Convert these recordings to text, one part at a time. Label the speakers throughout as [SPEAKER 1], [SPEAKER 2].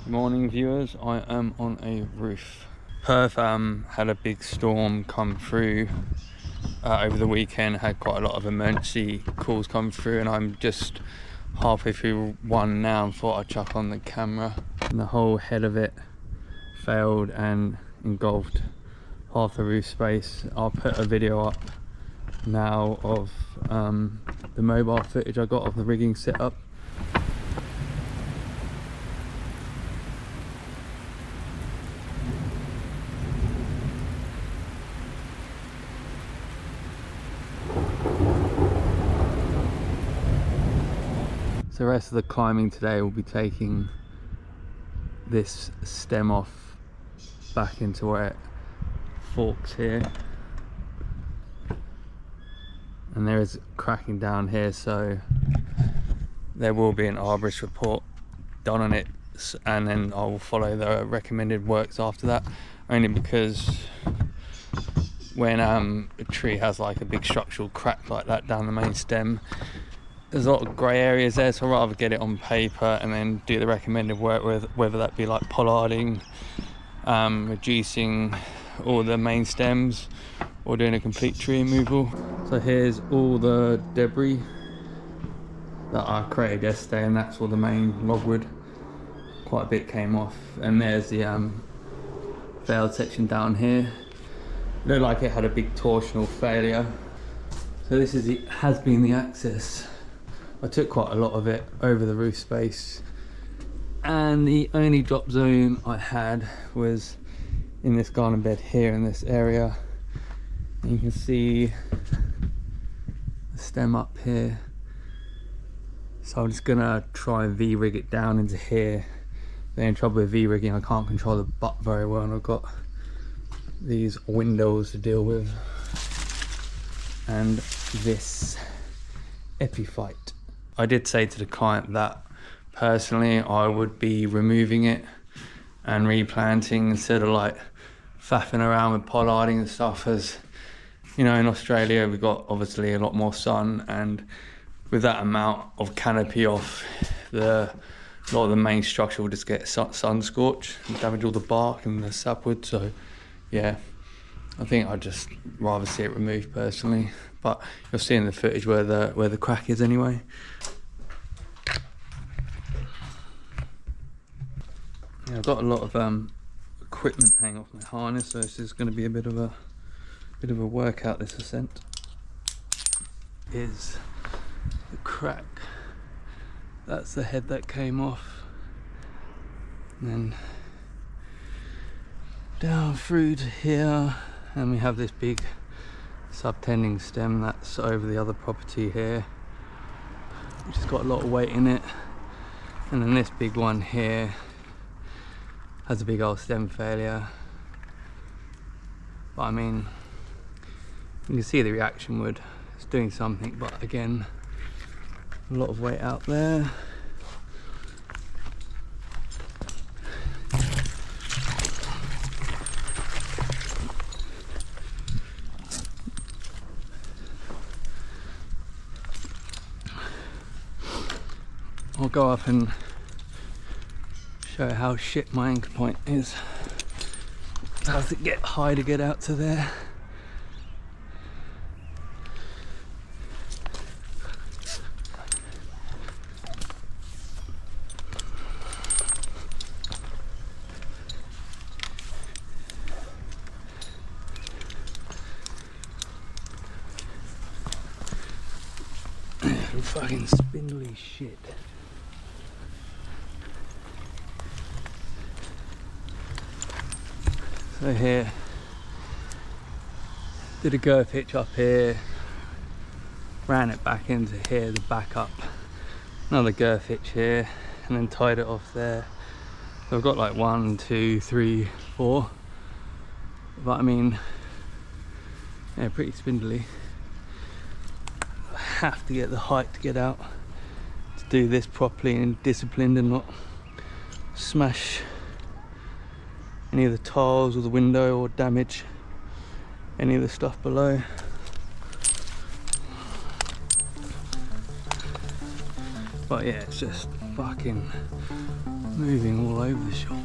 [SPEAKER 1] Morning viewers, I am on a roof. Perth had a big storm come through over the weekend, had quite a lot of emergency calls come through, and I'm just halfway through one now and thought I'd chuck on the camera. And the whole head of it failed and engulfed half the roof space. I'll put a video up now of the mobile footage I got of the rigging setup. So the rest of the climbing today will be taking this stem off back into where it forks here, and there is cracking down here, so there will be an arborist report done on it, and then I will follow the recommended works after that, only because when a tree has like a big structural crack like that down the main stem, there's a lot of grey areas there, so I'd rather get it on paper and then do the recommended work with, whether that be like pollarding, reducing all the main stems, or doing a complete tree removal. So here's all the debris that I created yesterday, and that's all the main logwood. Quite a bit came off, and there's the failed section down here. It looked like it had a big torsional failure. So this is has been the access. I took quite a lot of it over the roof space, and the only drop zone I had was in this garden bed here in this area. And you can see the stem up here. So I'm just gonna try and V-rig it down into here. The only trouble with V-rigging, I can't control the butt very well, and I've got these windows to deal with, and this epiphyte. I did say to the client that personally I would be removing it and replanting instead of like faffing around with pollarding and stuff, as you know, in Australia we've got obviously a lot more sun, and with that amount of canopy off, a lot of the main structure will just get sun scorch and damage all the bark and the sapwood. So yeah, I think I'd just rather see it removed personally, but you'll see in the footage where the crack is anyway. Yeah, I've got a lot of equipment hanging off my harness, so this is going to be a bit of a workout, this ascent. Is the crack. That's the head that came off, and then down through to here, and we have this big subtending stem that's over the other property here, which has got a lot of weight in it, and then this big one here has a big old stem failure. But I mean, you can see the reaction wood, it's doing something, but again, a lot of weight out there. I'll go up and show how shit my anchor point is. How does it get high to get out to there? Fucking spindly shit. So here, did a girth hitch up here, ran it back into here, the back up, another girth hitch here, and then tied it off there. So I've got like 1, 2, 3, 4, but I mean, yeah, pretty spindly. I have to get the height to get out to do this properly and disciplined, and not smash any of the tiles or the window or damage any of the stuff below. But yeah, it's just fucking moving all over the shop.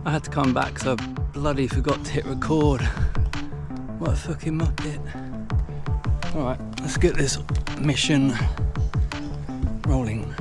[SPEAKER 1] I had to come back because I bloody forgot to hit record. What a fucking muppet. Alright, let's get this mission rolling.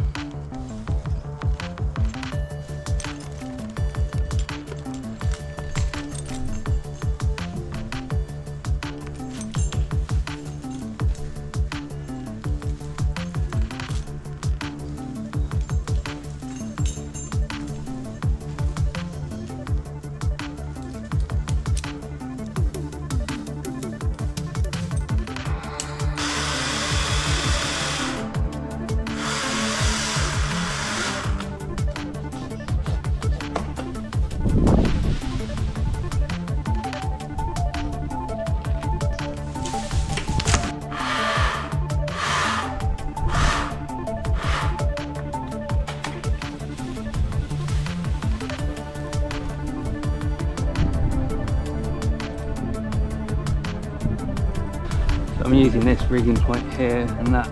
[SPEAKER 1] I'm using this rigging point here and that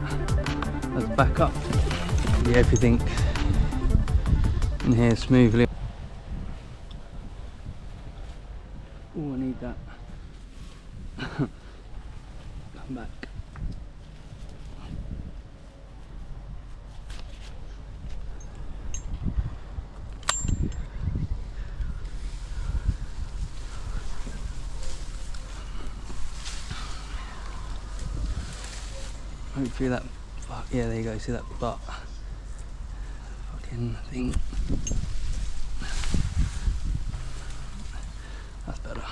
[SPEAKER 1] as backup. Yeah, everything in here smoothly. Oh, I need that. Come back. Hopefully that, fuck, yeah, there you go, see that butt fucking thing. That's better.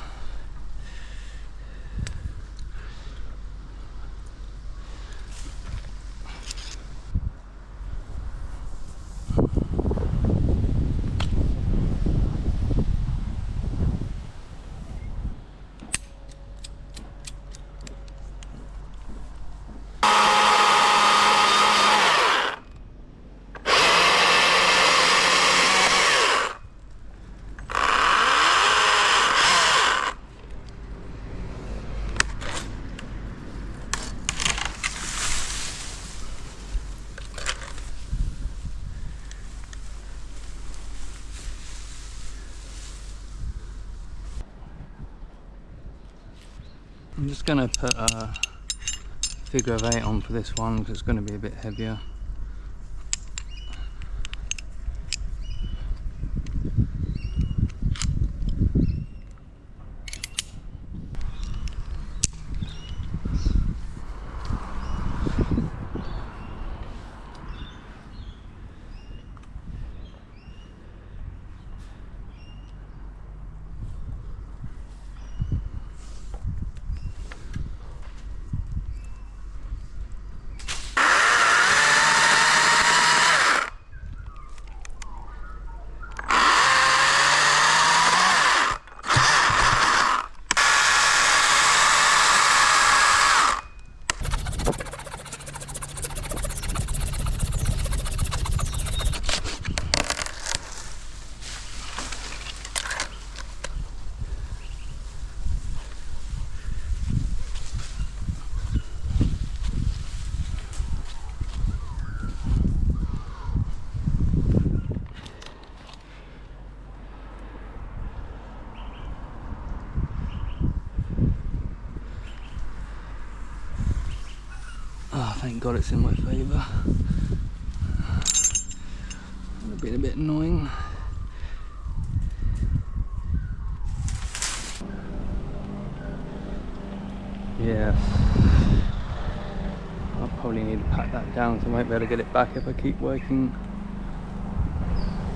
[SPEAKER 1] I'm just going to put a figure of 8 on for this one because it's going to be a bit heavier. Oh, thank God it's in my favour. Would have been a bit annoying. Yeah. I'll probably need to pack that down, so I won't be able to get it back if I keep working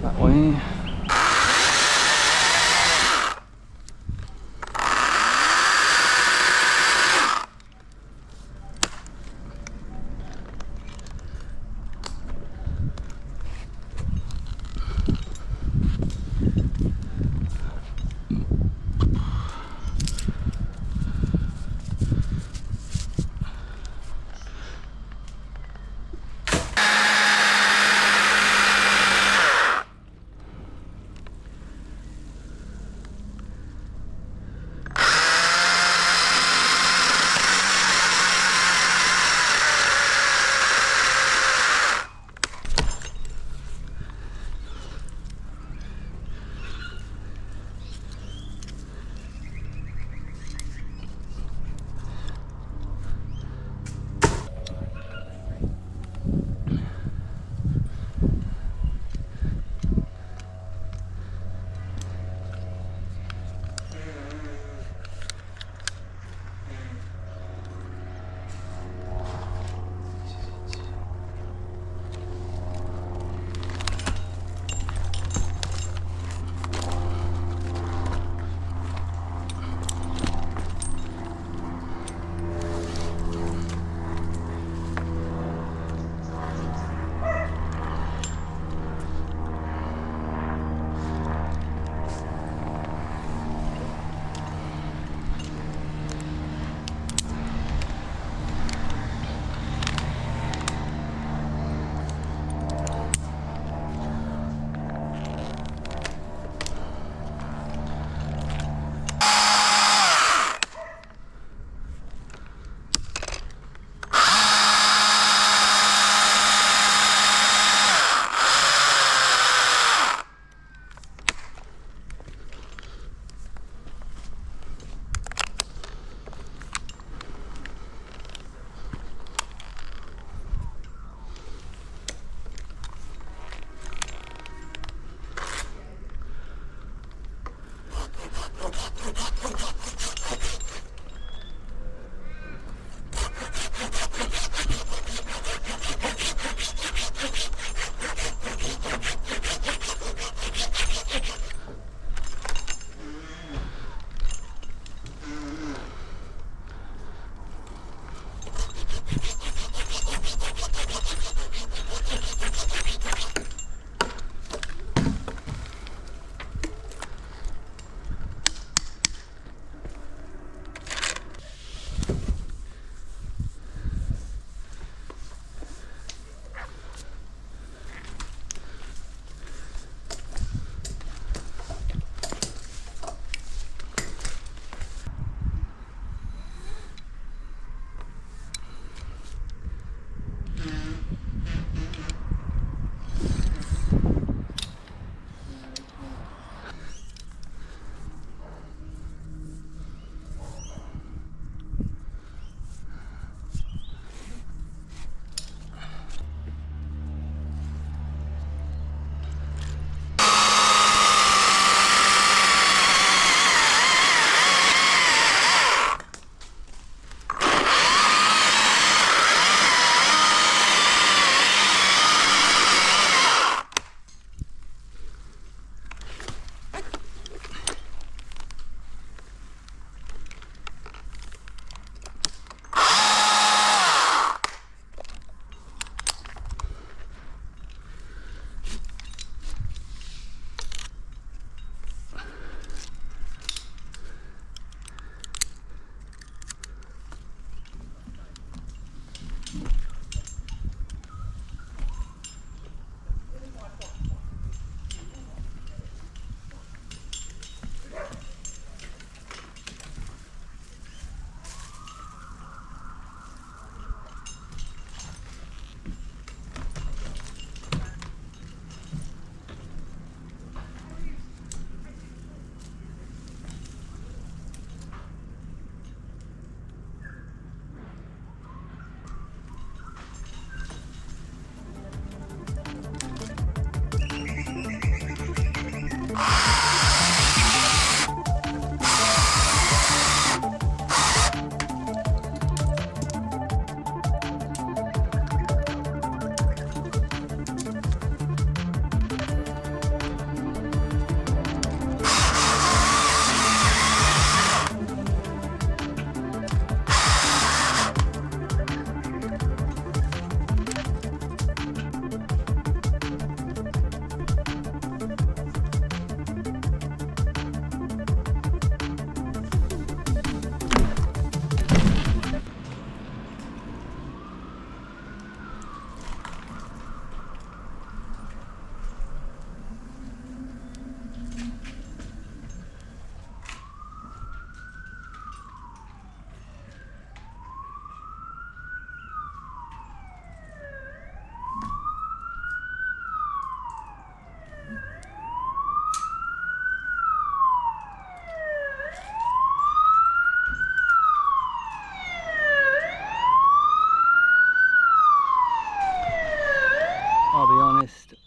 [SPEAKER 1] that way.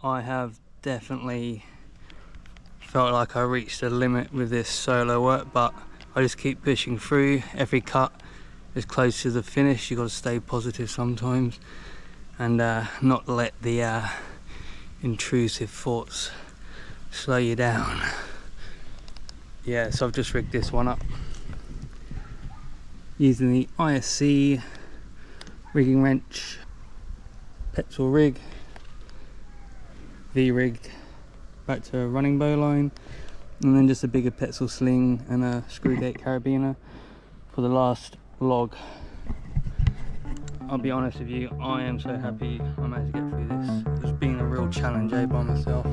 [SPEAKER 1] I have definitely felt like I reached a limit with this solo work, but I just keep pushing through. Every cut is close to the finish. You've got to stay positive sometimes and not let the intrusive thoughts slow you down. Yeah, so I've just rigged this one up using the ISC rigging wrench, petrol rig, V-rigged back to a running bowline, and then just a bigger petzl sling and a screw gate carabiner for the last log. I'll be honest with you, I am so happy I managed to get through this. It's been a real challenge by myself.